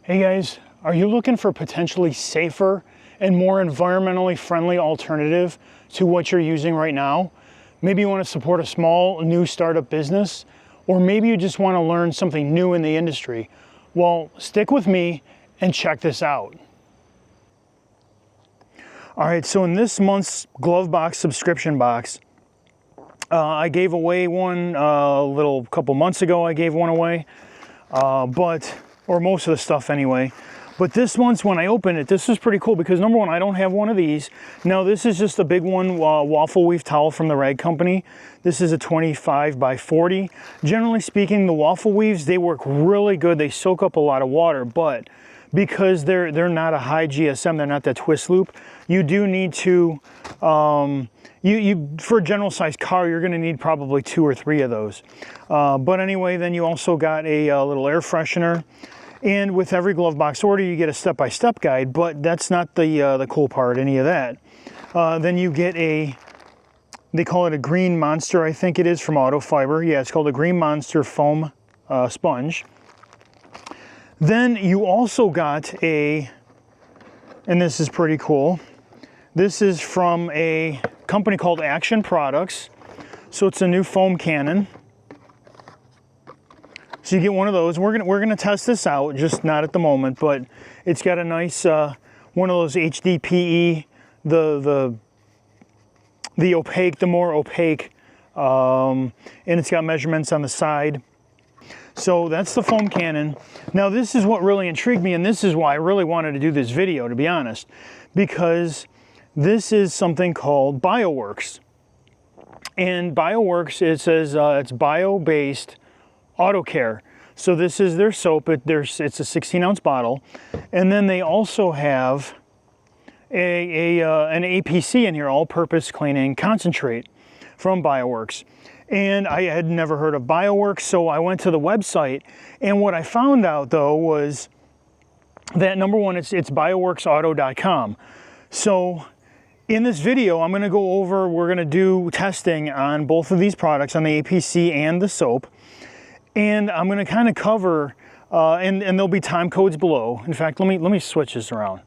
Hey guys, are you looking for a potentially safer and more environmentally friendly alternative to what you're using right now? Maybe you want to support a small new startup business, or maybe you just want to learn something new in the industry. Well, stick with me and check this out. All right, so in this month's Glovebox subscription box, I gave away one a couple months ago. I gave one away, or most of the stuff anyway. But this month's, when I opened it, this is pretty cool because number one, I don't have one of these. Now this is just a big one, waffle weave towel from the Rag Company. This is a 25 by 40. Generally speaking, the waffle weaves, they work really good. They soak up a lot of water, but because they're not a high GSM, they're not that twist loop, you do need to, for a general size car, you're gonna need probably 2 or 3 of those. But anyway, then you also got a little air freshener. And with every Glovebox order, you get a step-by-step guide, but that's not the cool part, any of that. Then you get they call it a Green Monster, I think it is, from Auto Fiber. Yeah, it's called a Green Monster foam sponge. Then you also got and this is pretty cool, this is from a company called Action Products. So it's a new foam cannon. So you get one of those. We're gonna test this out, just not at the moment, but it's got a nice one of those HDPE, the opaque, the more opaque, and it's got measurements on the side. So that's the foam cannon. Now this is what really intrigued me, and this is why I really wanted to do this video, to be honest, because this is something called BioWorx. And BioWorx, it says it's bio-based auto care. So this is their soap. It's a 16-ounce bottle, and then they also have an APC in here, all-purpose cleaning concentrate from BioWorx. And I had never heard of BioWorx, so I went to the website, and what I found out though was that number one, it's BioWorxAuto.com. So in this video, I'm going to go over, we're going to do testing on both of these products, on the APC and the soap. And I'm going to kind of cover, and there'll be time codes below. In fact, let me switch this around.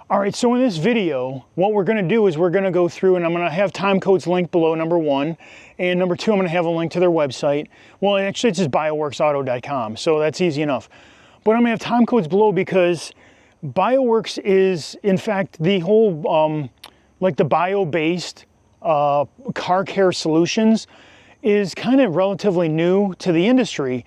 All right, so in this video, what we're going to do is we're going to go through, and I'm going to have time codes linked below, number one. And number two, I'm going to have a link to their website. Well, actually, it's just BioWorxAuto.com, so that's easy enough. But I'm going to have time codes below because BioWorx is, in fact, the whole, like the bio-based car care solutions is kind of relatively new to the industry.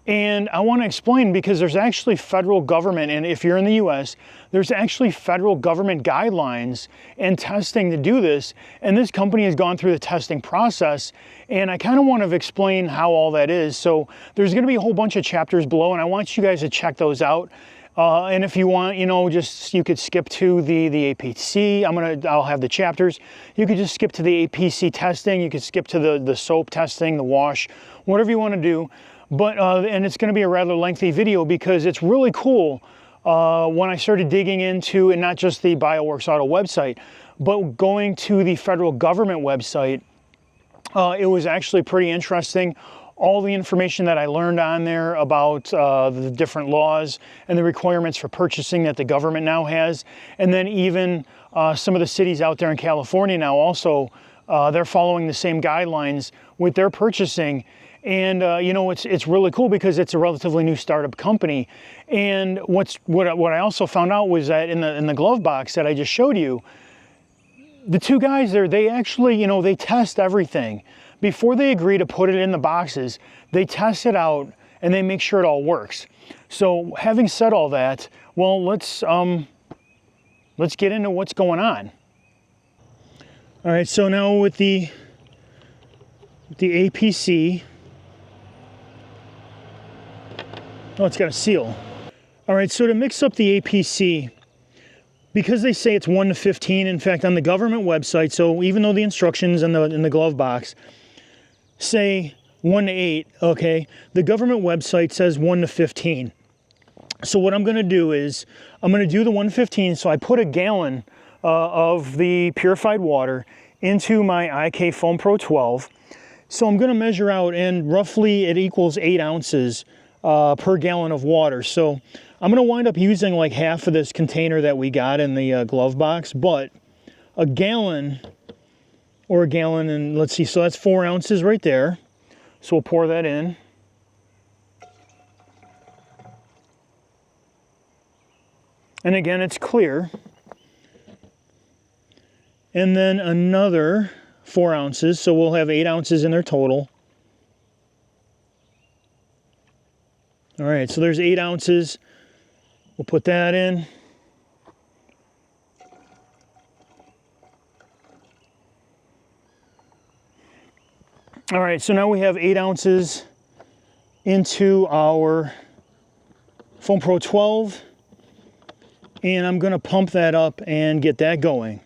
And I want to explain because there's actually federal government, and if you're in the US, there's actually federal government guidelines and testing to do this. And this company has gone through the testing process, and I kind of want to explain how all that is. So there's going to be a whole bunch of chapters below, and I want you guys to check those out. And if you want, you could skip to the APC. I'll have the chapters. You could just skip to the APC testing. You could skip to the soap testing, the wash, whatever you want to do. But, and it's going to be a rather lengthy video because it's really cool when I started digging into, and not just the BioWorx Auto website, but going to the federal government website. It was actually pretty interesting. All the information that I learned on there about the different laws and the requirements for purchasing that the government now has. And then even some of the cities out there in California now also, they're following the same guidelines with their purchasing. And it's really cool because it's a relatively new startup company. And what I also found out was that in the glove box that I just showed you, the two guys there, they actually, they test everything. Before they agree to put it in the boxes, they test it out and they make sure it all works. So having said all that, well, let's get into what's going on. All right, so now with the APC, oh, it's got a seal. All right, so to mix up the APC, because they say it's 1 to 15, in fact, on the government website, so even though the instructions in the glove box say 1 to 8, okay, the government website says 1 to 15. So what I'm going to do is I'm going to do the 1 to 15. So I put a gallon of the purified water into my IK Foam Pro 12. So I'm going to measure out, and roughly it equals 8 ounces per gallon of water. So I'm going to wind up using like half of this container that we got in the glove box, but a gallon or a gallon, and let's see, so that's 4 ounces right there. So we'll pour that in. And again, it's clear. And then another 4 ounces, so we'll have 8 ounces in there total. All right, so there's 8 ounces. We'll put that in. All right, so now we have 8 ounces into our Foam Pro 12, and I'm gonna pump that up and get that going.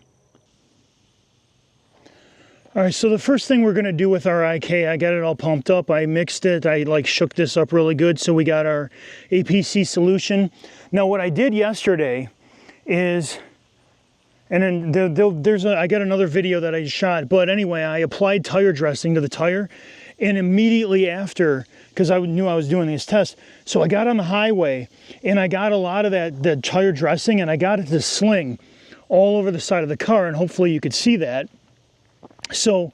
All right, so the first thing we're gonna do with our IK, I got it all pumped up, I mixed it, I like shook this up really good, so we got our APC solution. Now what I did yesterday is, and then I got another video that I shot, but anyway, I applied tire dressing to the tire, and immediately after, because I knew I was doing these tests, so I got on the highway, and I got a lot of the tire dressing, and I got it to sling all over the side of the car, and hopefully you could see that. So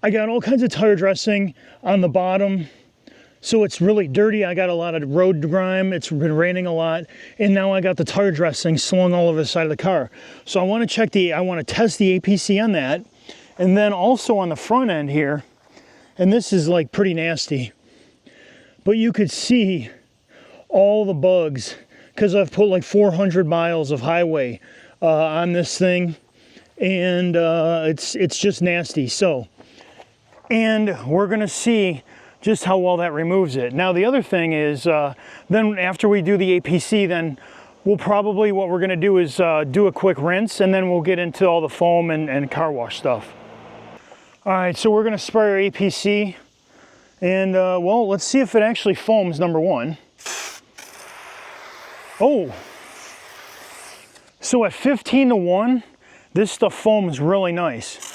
I got all kinds of tire dressing on the bottom, so it's really dirty. I got a lot of road grime, it's been raining a lot, and now I got the tire dressing slung all over the side of the car. So I want to test the APC on that, and then also on the front end here, and this is like pretty nasty, but you could see all the bugs because I've put like 400 miles of highway on this thing, and it's just nasty. So, and we're gonna see just how well that removes it. Now the other thing is, then after we do the APC, then we'll probably, what we're gonna do is do a quick rinse, and then we'll get into all the foam and car wash stuff. All right, so we're gonna spray our APC, and well, let's see if it actually foams, number one. Oh, so at 15:1, this stuff foams really nice.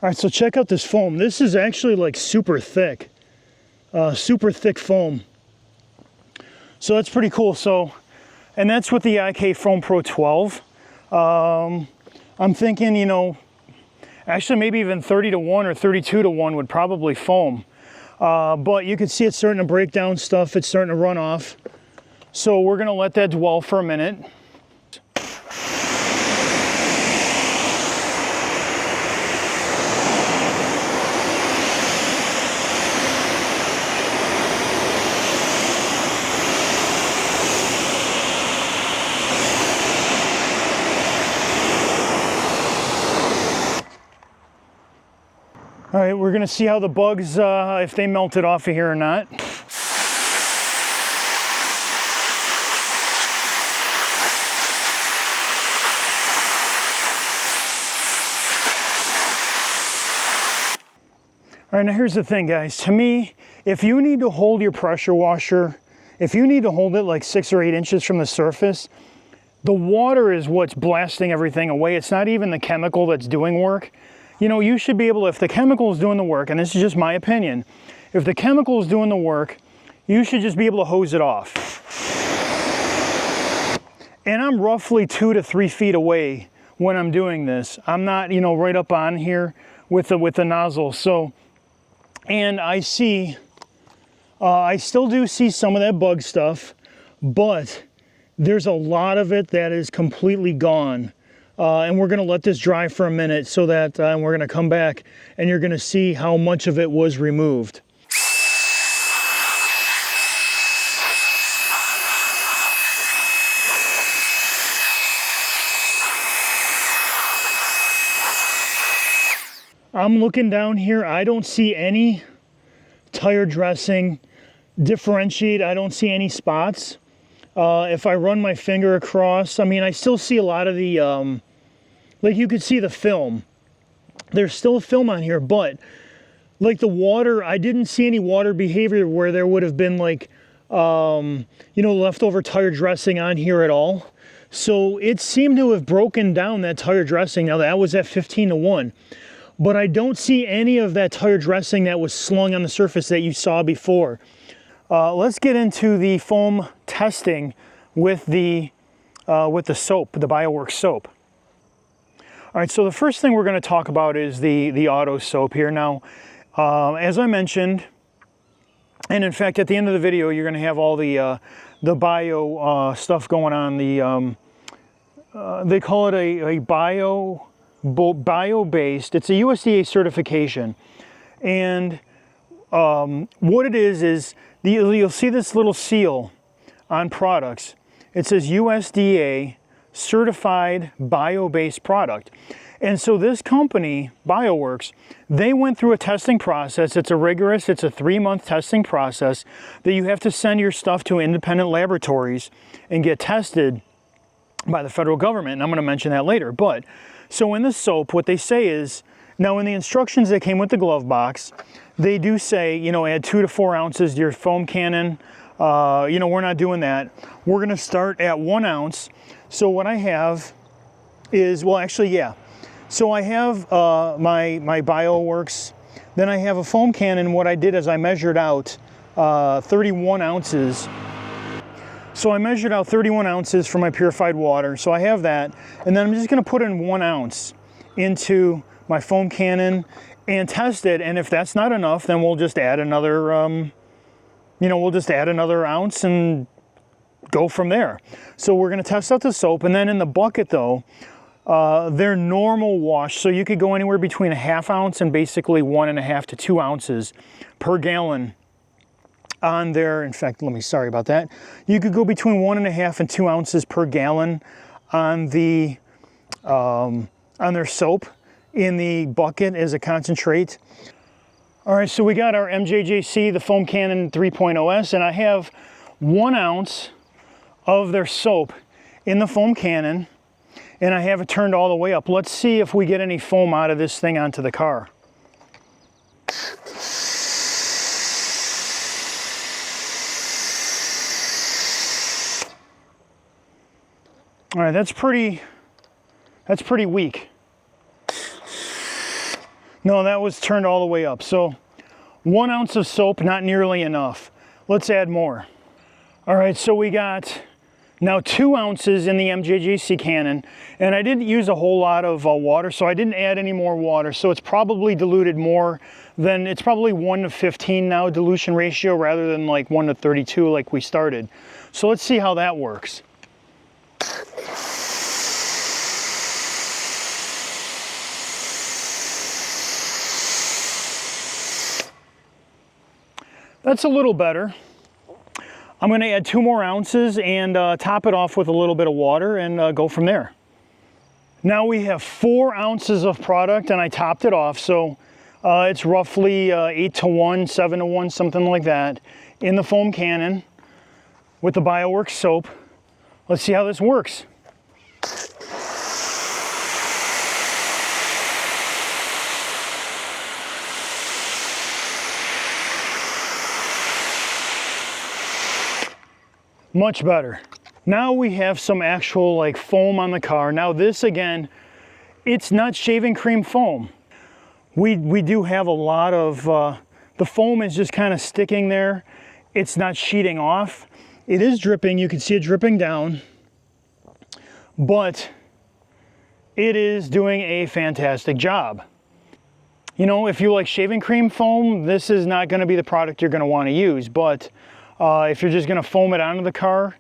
All right, so check out this foam. This is actually like super thick foam. So that's pretty cool. So, and that's with the IK Foam Pro 12. I'm thinking, you know, actually maybe even 30:1 or 32:1 would probably foam. But you can see it's starting to break down stuff. It's starting to run off. So we're gonna let that dwell for a minute. All right, we're gonna see how the bugs, if they melted off of here or not. All right, now here's the thing, guys. To me, if you need to hold your pressure washer, if you need to hold it like 6 or 8 inches from the surface, the water is what's blasting everything away. It's not even the chemical that's doing work. You know, you should be able to, if the chemical is doing the work, and this is just my opinion, if the chemical is doing the work, you should just be able to hose it off. And I'm roughly 2 to 3 feet away when I'm doing this. I'm not, you know, right up on here with the nozzle. So, and I see, I still do see some of that bug stuff, but there's a lot of it that is completely gone. And we're gonna let this dry for a minute so that we're gonna come back and you're gonna see how much of it was removed. I'm looking down here, I don't see any tire dressing differentiate. I don't see any spots. If I run my finger across, I mean, I still see a lot of the, like you could see the film. There's still a film on here, but like the water, I didn't see any water behavior where there would have been like, you know, leftover tire dressing on here at all. So it seemed to have broken down that tire dressing. Now that was at 15:1, but I don't see any of that tire dressing that was slung on the surface that you saw before. Let's get into the foam testing with the soap, the BioWorx soap. All right, so the first thing we're going to talk about is the Auto Soap here. Now, as I mentioned, and in fact, at the end of the video, you're going to have all the bio stuff going on. They call it a bio-based. It's a USDA certification, and what it is you'll see this little seal on products. It says USDA certified bio-based product. And so this company, BioWorx, they went through a testing process. It's a 3-month testing process that you have to send your stuff to independent laboratories and get tested by the federal government. And I'm going to mention that later. But so in the soap, what they say is, now in the instructions that came with the glove box, they do say, you know, add 2 to 4 ounces to your foam cannon. You know, we're not doing that. We're going to start at 1 ounce. So what I have is, well, actually, yeah. So I have my BioWorx. Then I have a foam cannon. What I did is I measured out 31 ounces. So I measured out 31 ounces for my purified water. So I have that. And then I'm just going to put in 1 ounce into my foam cannon and test it. And if that's not enough, then we'll just add another, you know, we'll just add another ounce and go from there. So we're going to test out the soap. And then in the bucket, though, they're normal wash. So you could go anywhere between a 1/2 ounce and basically 1.5 to 2 ounces per gallon on there. In fact, sorry about that. You could go between 1.5 and 2 ounces per gallon on their soap in the bucket as a concentrate. All right, so we got our MJJC, the foam cannon 3.0S, and I have 1 ounce of their soap in the foam cannon, and I have it turned all the way up. Let's see if we get any foam out of this thing onto the car. All right, that's pretty weak. No, that was turned all the way up. So 1 ounce of soap, not nearly enough. Let's add more. All right, so we got now 2 ounces in the MJJC cannon, and I didn't use a whole lot of water, so I didn't add any more water. So it's probably diluted more than, it's probably 1 to 15 now dilution ratio rather than like 1 to 32 like we started. So let's see how that works. That's a little better. I'm going to add 2 more ounces and top it off with a little bit of water and go from there. Now we have 4 ounces of product and I topped it off, so it's roughly 8 to 1, 7 to 1, something like that, in the foam cannon with the BioWorx soap. Let's see how this works. Much better. Now we have some actual like foam on the car. Now this, again, it's not shaving cream foam. We do have a lot of, the foam is just kind of sticking there. It's not sheeting off. It is dripping, you can see it dripping down, but it is doing a fantastic job. You know, if you like shaving cream foam, this is not going to be the product you're going to want to use, but if you're just going to foam it onto the car,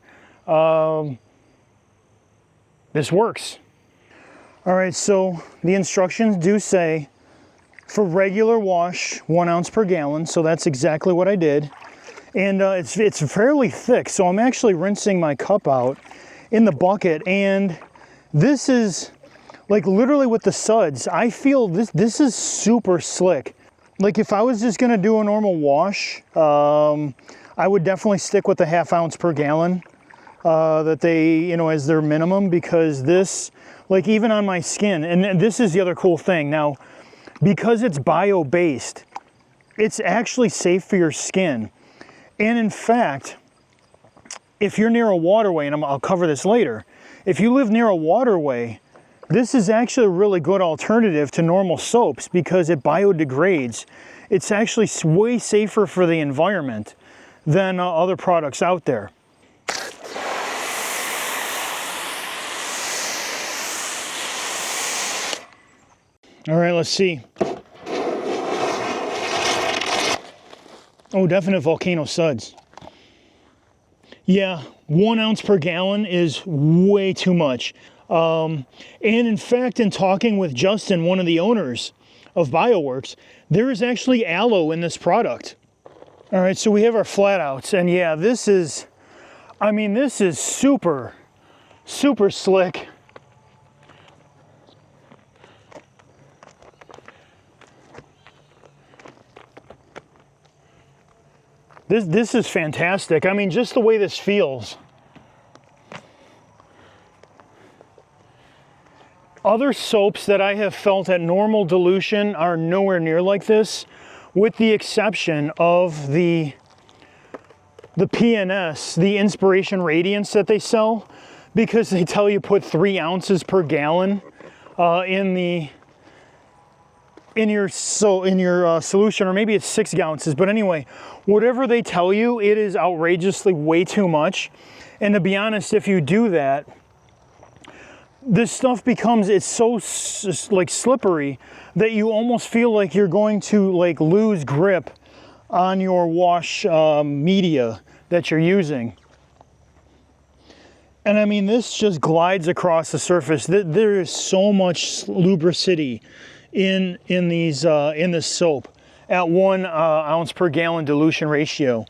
this works. All right, so the instructions do say for regular wash, 1 ounce per gallon, so that's exactly what I did. And it's fairly thick, so I'm actually rinsing my cup out in the bucket, and this is like literally with the suds, I feel this is super slick. Like if I was just gonna do a normal wash, I would definitely stick with the 1/2 ounce per gallon that they, you know, as their minimum, because this, like even on my skin, and this is the other cool thing. Now, because it's bio-based, it's actually safe for your skin. And in fact, if you're near a waterway, and I'll cover this later, if you live near a waterway, this is actually a really good alternative to normal soaps because it biodegrades. It's actually way safer for the environment than other products out there. All right, let's see. Oh, definite volcano suds. Yeah, 1 ounce per gallon is way too much. And in fact, in talking with Justin, one of the owners of BioWorx, there is actually aloe in this product. All right, so we have our flat outs, and yeah, this is, I mean, this is super, super slick. This is fantastic. I mean, just the way this feels. Other soaps that I have felt at normal dilution are nowhere near like this, with the exception of the PNS, the Inspiration Radiance that they sell, because they tell you put 3 ounces per gallon in your solution, or maybe it's 6 ounces. But anyway, whatever they tell you, it is outrageously way too much. And to be honest, if you do that, this stuff becomes, it's so like slippery that you almost feel like you're going to like lose grip on your wash media that you're using. And I mean, this just glides across the surface. There is so much lubricity in this soap at 1 ounce per gallon dilution ratio.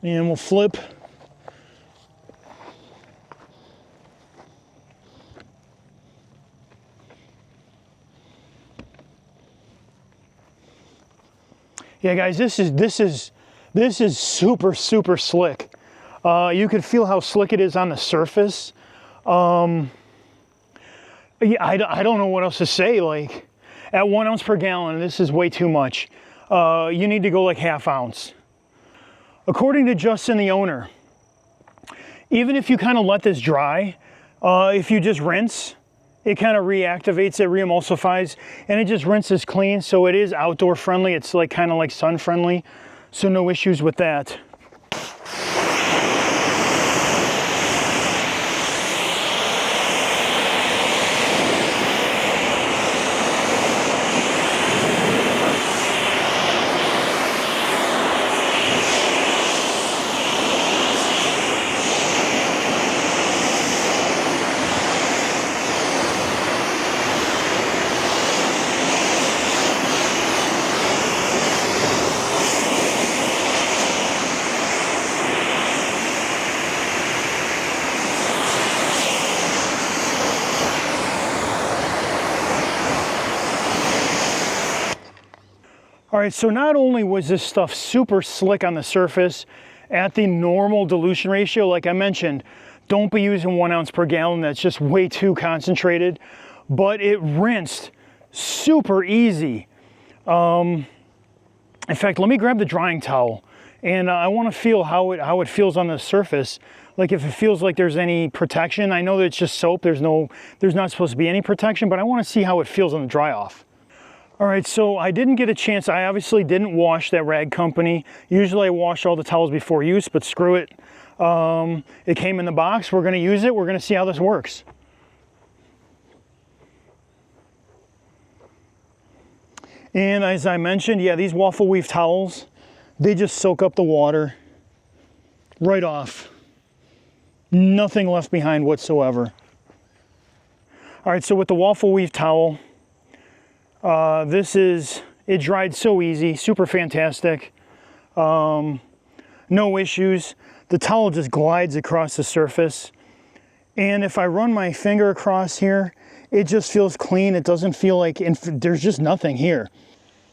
And we'll flip. Yeah, guys, this is super, super slick. You can feel how slick it is on the surface. Yeah, I don't know what else to say. Like, at 1 ounce per gallon, this is way too much. You need to go like 1/2 ounce. According to Justin, the owner, even if you kind of let this dry, if you just rinse, it kind of reactivates it, reemulsifies, and it just rinses clean. So it is outdoor friendly. It's like kind of like sun friendly. So no issues with that. All right, so not only was this stuff super slick on the surface at the normal dilution ratio, like I mentioned, don't be using 1 ounce per gallon, that's just way too concentrated, but it rinsed super easy. In fact, let me grab the drying towel, and I want to feel how it feels on the surface. Like if it feels like there's any protection. I know that it's just soap, there's not supposed to be any protection, but I want to see how it feels on the dry off. All right, so I didn't get a chance. I obviously didn't wash that rag company. Usually I wash all the towels before use, but screw it. It came in the box. We're going to use it. We're going to see how this works. And as I mentioned, yeah, these waffle weave towels, they just soak up the water right off. Nothing left behind whatsoever. All right, so with the waffle weave towel, it dried so easy, super fantastic. No issues. The towel just glides across the surface. And if I run my finger across here, It just feels clean. It doesn't feel like there's just nothing here.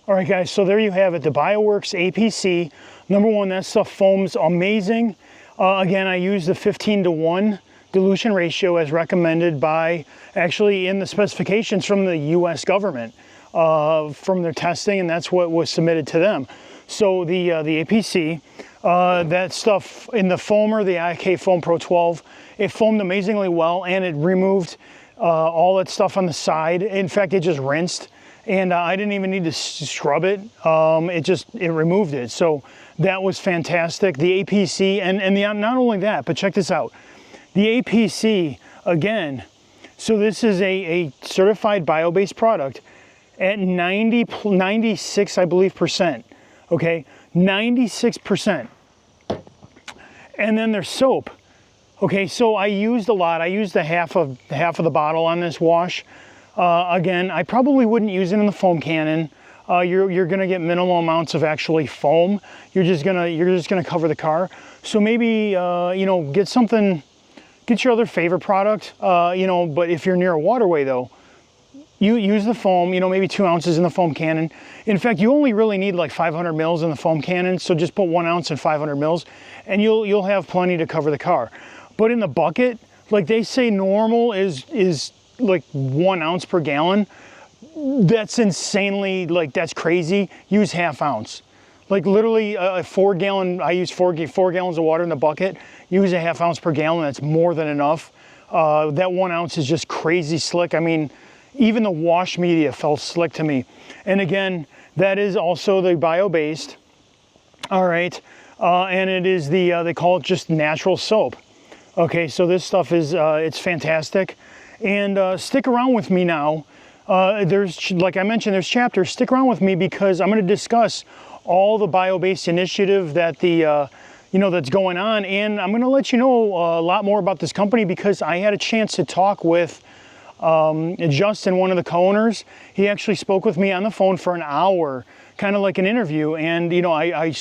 All right, guys, so there you have it, the BioWorx APC. Number one, that stuff foams amazing. Again, I use the 15:1 dilution ratio as recommended by, actually in the specifications from the US government, from their testing, and that's what was submitted to them. So the APC, that stuff in the foamer, the IK Foam Pro 12, it foamed amazingly well, and it removed all that stuff on the side. In fact, it just rinsed, and I didn't even need to scrub it. It removed it. So that was fantastic. The APC, not only that, but check this out. The APC, again, so this is a certified bio-based product at 96, I believe, percent. Okay, 96%. And then there's soap. Okay, so I used a lot. I used the half of the bottle on this wash. Again, I probably wouldn't use it in the foam cannon. You're gonna get minimal amounts of actually foam. You're just gonna cover the car. So maybe you know, get your other favorite product. You know, but if you're near a waterway though, you use the foam, you know, maybe 2 ounces in the foam cannon. In fact, you only really need like 500 mils in the foam cannon, so just put 1 ounce in 500 mils, and you'll have plenty to cover the car. But in the bucket, like they say normal is like 1 ounce per gallon. That's insanely, like that's crazy. Use ½ ounce. Like literally a 4 gallon, I use 4 gallons of water in the bucket, use a ½ ounce per gallon, that's more than enough. That 1 ounce is just crazy slick. I mean, even the wash media felt slick to me. And again, that is also the bio-based, all right? And it is they call it just natural soap. Okay, so this stuff is, it's fantastic. And stick around with me now. There's, like I mentioned, there's chapters. Stick around with me because I'm gonna discuss all the bio-based initiative that you know, that's going on. And I'm gonna let you know a lot more about this company because I had a chance to talk with Justin, one of the co-owners. He actually spoke with me on the phone for an hour, kind of like an interview, and you know, I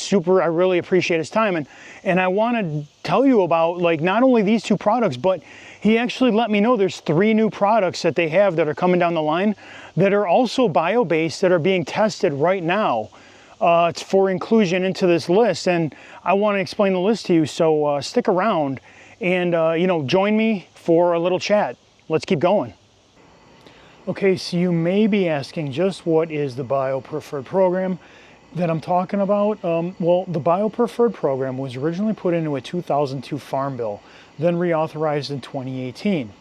really appreciate his time, and I want to tell you about like not only these two products, but he actually let me know there's 3 new products that they have that are coming down the line that are also bio-based that are being tested right now. It's for inclusion into this list, and I want to explain the list to you, so stick around and you know, join me for a little chat. Let's keep going. Okay, so you may be asking, just what is the BioPreferred program that I'm talking about? Well, the BioPreferred program was originally put into a 2002 Farm Bill, then reauthorized in 2018.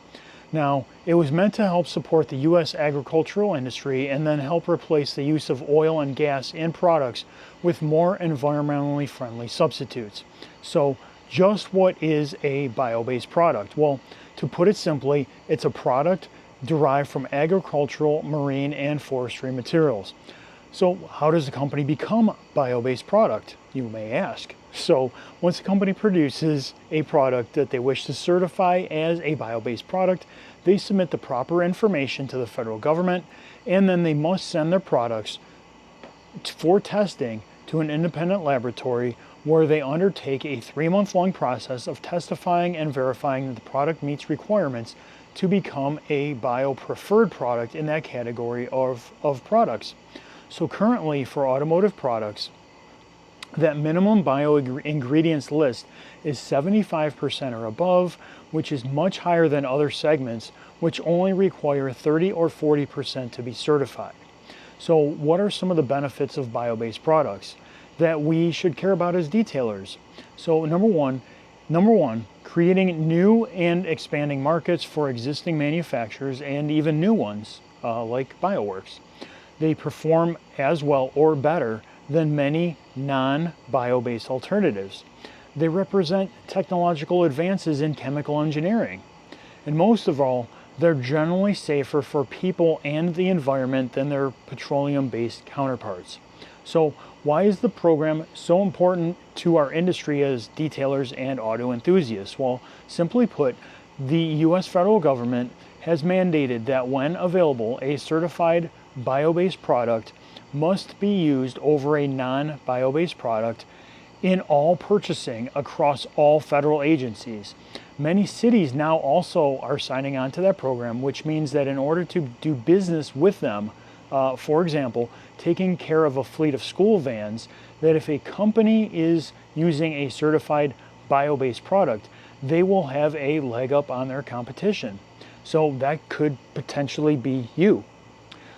Now, it was meant to help support the U.S. agricultural industry and then help replace the use of oil and gas in products with more environmentally friendly substitutes. So, just what is a bio-based product? Well, to put it simply, it's a product derived from agricultural, marine, and forestry materials. So how does a company become a bio-based product, you may ask? So once a company produces a product that they wish to certify as a bio-based product, they submit the proper information to the federal government, and then they must send their products for testing to an independent laboratory where they undertake a 3-month-long process of testifying and verifying that the product meets requirements to become a bio-preferred product in that category of products. So currently for automotive products, that minimum bio ingredients list is 75% or above, which is much higher than other segments, which only require 30 or 40% to be certified. So what are some of the benefits of bio-based products that we should care about as detailers? So number one, creating new and expanding markets for existing manufacturers and even new ones like BioWorx. They perform as well or better than many non-bio-based alternatives. They represent technological advances in chemical engineering. And most of all, they're generally safer for people and the environment than their petroleum-based counterparts. So why is the program so important to our industry as detailers and auto enthusiasts? Well, simply put, the U.S. federal government has mandated that when available, a certified bio-based product must be used over a non-bio-based product in all purchasing across all federal agencies. Many cities now also are signing on to that program, which means that in order to do business with them, for example, taking care of a fleet of school vans, that if a company is using a certified bio-based product, they will have a leg up on their competition. So that could potentially be you.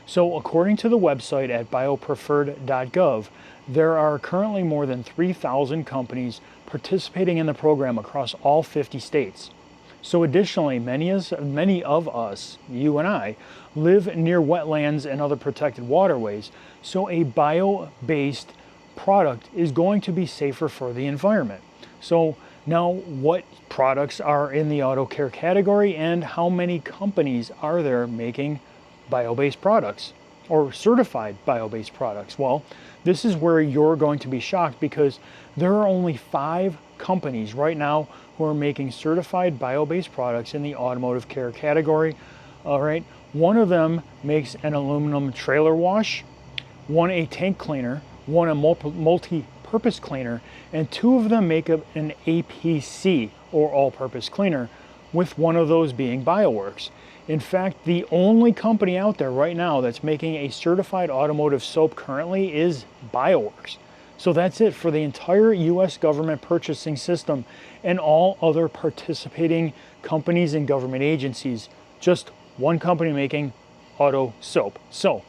So according to the website at biopreferred.gov, there are currently more than 3,000 companies participating in the program across all 50 states. So additionally, many of us, you and I, live near wetlands and other protected waterways, so a bio-based product is going to be safer for the environment. So now, what products are in the auto care category and how many companies are there making bio-based products or certified bio-based products? Well, this is where you're going to be shocked, because there are only 5 companies right now who are making certified bio-based products in the automotive care category. All right, one of them makes an aluminum trailer wash, one a tank cleaner, one a multi-purpose cleaner, and 2 of them make up an APC or all-purpose cleaner, with one of those being Bioworx. In fact, the only company out there right now that's making a certified automotive soap currently is Bioworx. So that's it for the entire US government purchasing system and all other participating companies and government agencies. Just one company making auto soap. So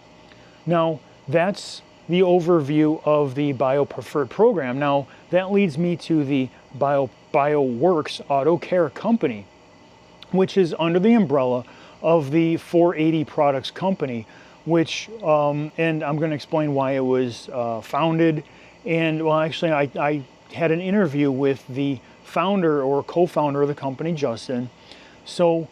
now that's the overview of the BioPreferred program. Now that leads me to the BioWorx Auto Care company, which is under the umbrella of the 480 Products company, which, and I'm going to explain why it was founded. And well, actually, I had an interview with the founder or co-founder of the company, Justin. So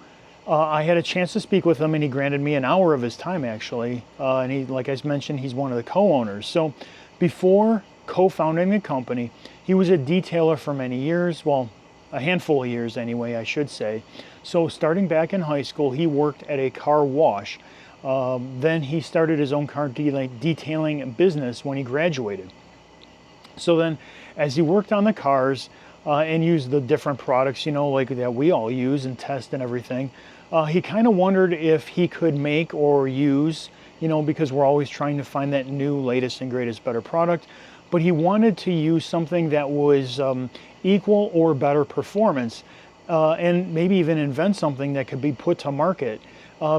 I had a chance to speak with him, and he granted me an hour of his time, actually. And he, like I mentioned, he's one of the co-owners. So before co-founding the company, he was a detailer for many years. Well, a handful of years anyway, I should say. So starting back in high school, he worked at a car wash. Then he started his own car detailing business when he graduated. So then as he worked on the cars and used the different products, you know, like that we all use and test and everything, he kind of wondered if he could make or use, you know, because we're always trying to find that new, latest and greatest, better product. But he wanted to use something that was equal or better performance, and maybe even invent something that could be put to market,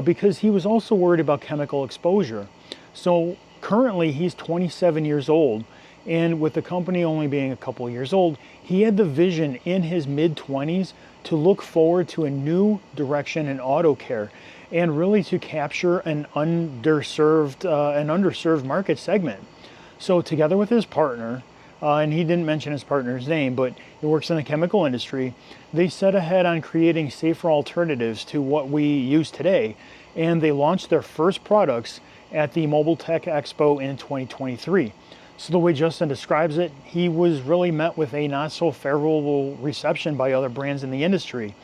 because he was also worried about chemical exposure. So currently he's 27 years old, and with the company only being a couple of years old, he had the vision in his mid-20s to look forward to a new direction in auto care and really to capture an underserved market segment. So together with his partner, and he didn't mention his partner's name, but he works in the chemical industry, they set ahead on creating safer alternatives to what we use today. And they launched their first products at the Mobile Tech Expo in 2023. So the way Justin describes it, he was really met with a not so favorable reception by other brands in the industry.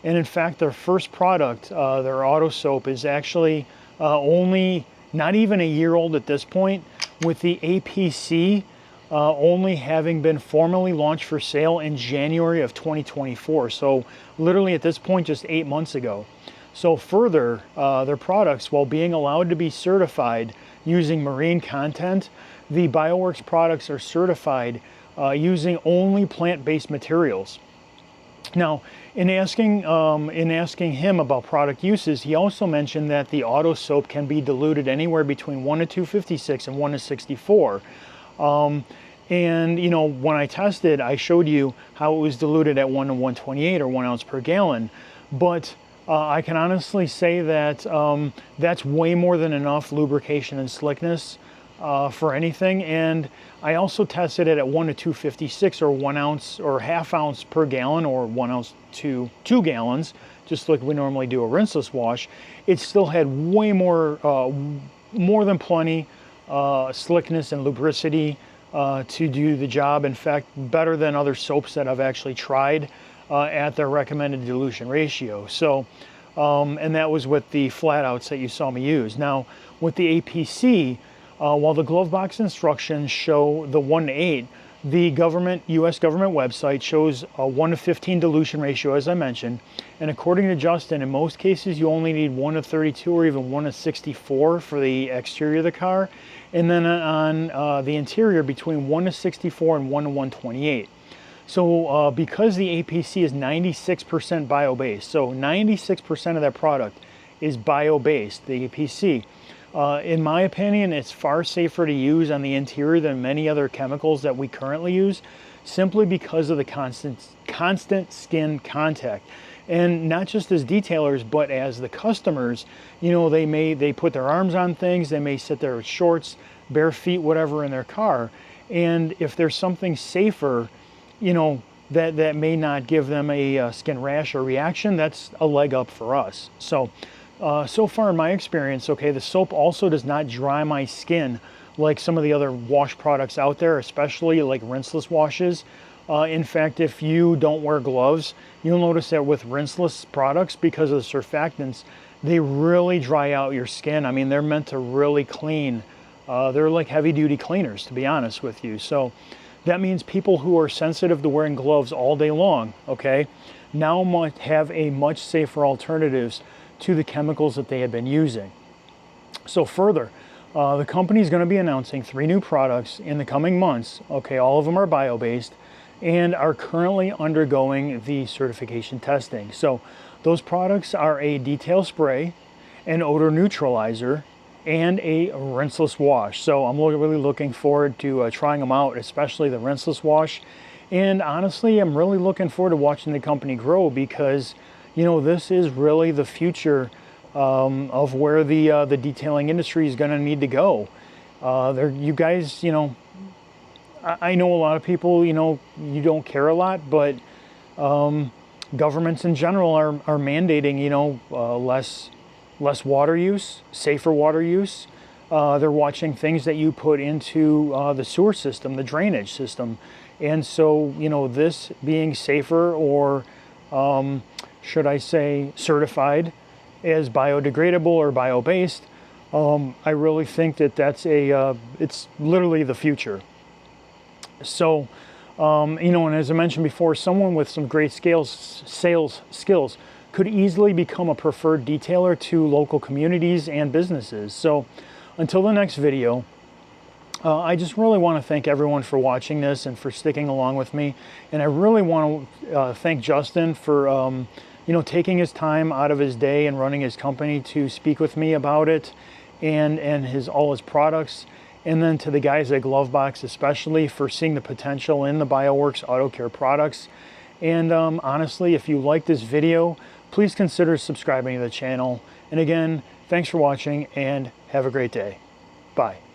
And in fact, their first product, their auto soap, is actually only not even a year old at this point, with the APC only having been formally launched for sale in January of 2024. So literally at this point, just 8 months ago. So further, their products, while being allowed to be certified using marine content, the BioWorx products are certified using only plant-based materials. Now, in asking him about product uses, he also mentioned that the auto soap can be diluted anywhere between 1 to 256 and 1 to 64. And you know, when I tested, I showed you how it was diluted at 1 to 128 or 1 ounce per gallon. But I can honestly say that that's way more than enough lubrication and slickness for anything. And I also tested it at 1 to 256 or 1 ounce or half ounce per gallon, or 1 ounce to 2 gallons, just like we normally do a rinseless wash. It still had way more than plenty slickness and lubricity to do the job. In fact, better than other soaps that I've actually tried at their recommended dilution ratio. So, and that was with the flat outs that you saw me use. Now, with the APC, while the glove box instructions show the 1 to 8, The US government website shows a 1:15 dilution ratio, as I mentioned, and according to Justin, in most cases you only need 1:32 or even 1:64 for the exterior of the car, and then on the interior between 1:64 and 1:128. So because the APC is 96% bio-based, so 96% of that product is bio-based, the APC. In my opinion, it's far safer to use on the interior than many other chemicals that we currently use, simply because of the constant skin contact. And not just as detailers, but as the customers, you know, they put their arms on things, they may sit there with shorts, bare feet, whatever in their car. And if there's something safer, you know, that may not give them a skin rash or reaction, that's a leg up for us. So far in my experience, okay, the soap also does not dry my skin like some of the other wash products out there, especially like rinseless washes. In fact, if you don't wear gloves, you'll notice that with rinseless products, because of the surfactants, they really dry out your skin. I mean, they're meant to really clean. They're like heavy duty cleaners, to be honest with you. So that means people who are sensitive to wearing gloves all day long, okay, now might have a much safer alternatives to the chemicals that they had been using. So further, the company is going to be announcing 3 new products in the coming months. Okay, all of them are bio-based and are currently undergoing the certification testing. So those products are a detail spray, an odor neutralizer, and a rinseless wash. So I'm really looking forward to trying them out, especially the rinseless wash. And honestly, I'm really looking forward to watching the company grow, because you know, this is really the future of where the detailing industry is going to need to go. You guys, you know, I know a lot of people, you know, you don't care a lot, but governments in general are mandating, you know, less water use, safer water use. They're watching things that you put into the sewer system, the drainage system. And so, you know, this being safer, or should I say certified as biodegradable or bio-based, I really think that that's it's literally the future. So, you know, and as I mentioned before, someone with some great sales skills could easily become a preferred detailer to local communities and businesses. So until the next video, I just really want to thank everyone for watching this and for sticking along with me. And I really want to thank Justin for you know, taking his time out of his day and running his company to speak with me about it and all his products. And then to the guys at Glovebox especially for seeing the potential in the BioWorx Auto Care products. And honestly, if you like this video, please consider subscribing to the channel. And again, thanks for watching and have a great day. Bye.